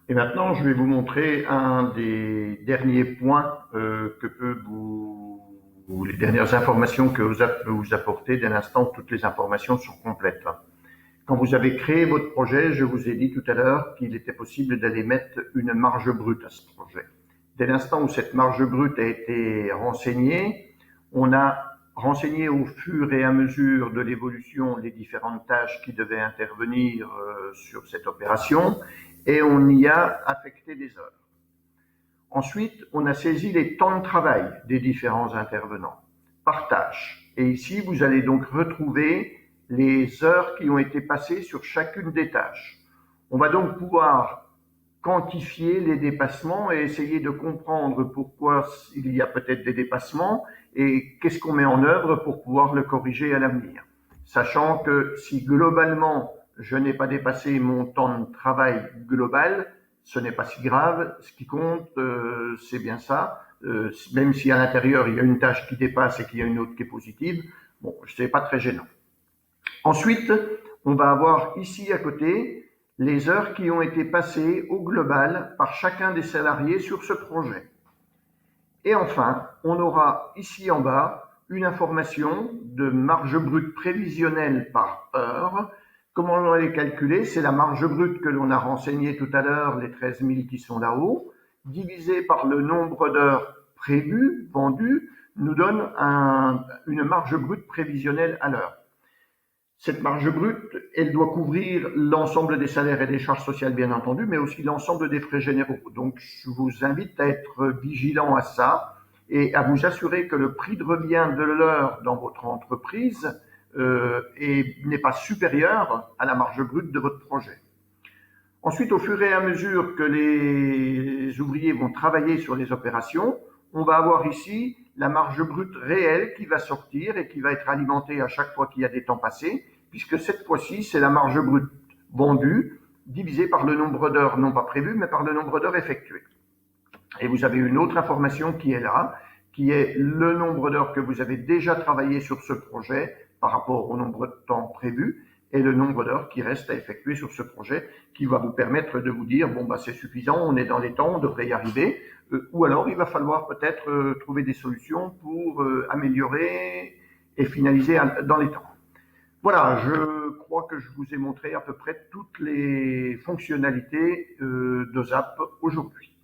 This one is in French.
Et maintenant, je vais vous montrer un des derniers points que peut ou les dernières informations que vous apporter. Dès l'instant, toutes les informations sont complètes. Quand vous avez créé votre projet, je vous ai dit tout à l'heure qu'il était possible d'aller mettre une marge brute à ce projet. Dès l'instant où cette marge brute a été renseignée, on a renseigné au fur et à mesure de l'évolution les différentes tâches qui devaient intervenir sur cette opération et on y a affecté des heures. Ensuite, on a saisi les temps de travail des différents intervenants par tâche. Et ici, vous allez donc retrouver les heures qui ont été passées sur chacune des tâches. On va donc pouvoir quantifier les dépassements et essayer de comprendre pourquoi il y a peut-être des dépassements et qu'est-ce qu'on met en œuvre pour pouvoir le corriger à l'avenir. Sachant que si globalement je n'ai pas dépassé mon temps de travail global, ce n'est pas si grave. Ce qui compte, c'est bien ça. Même si à l'intérieur il y a une tâche qui dépasse et qu'il y a une autre qui est positive, bon, c'est pas très gênant. Ensuite, on va avoir ici à côté les heures qui ont été passées au global par chacun des salariés sur ce projet. Et enfin, on aura ici en bas une information de marge brute prévisionnelle par heure. Comment on va les calculer? C'est la marge brute que l'on a renseignée tout à l'heure, les 13 000 qui sont là-haut, divisé par le nombre d'heures prévues, vendues, nous donne une marge brute prévisionnelle à l'heure. Cette marge brute, elle doit couvrir l'ensemble des salaires et des charges sociales, bien entendu, mais aussi l'ensemble des frais généraux. Donc, je vous invite à être vigilant à ça et à vous assurer que le prix de revient de l'heure dans votre entreprise n'est pas supérieur à la marge brute de votre projet. Ensuite, au fur et à mesure que les ouvriers vont travailler sur les opérations, on va avoir ici la marge brute réelle qui va sortir et qui va être alimentée à chaque fois qu'il y a des temps passés, puisque cette fois-ci, c'est la marge brute vendue divisée par le nombre d'heures, non pas prévues, mais par le nombre d'heures effectuées. Et vous avez une autre information qui est là, qui est le nombre d'heures que vous avez déjà travaillé sur ce projet par rapport au nombre de temps prévu et le nombre d'heures qui reste à effectuer sur ce projet qui va vous permettre de vous dire, bon, bah, c'est suffisant, on est dans les temps, on devrait y arriver, ou alors il va falloir peut-être trouver des solutions pour améliorer et finaliser dans les temps. Voilà, je crois que je vous ai montré à peu près toutes les fonctionnalités de ZAP aujourd'hui.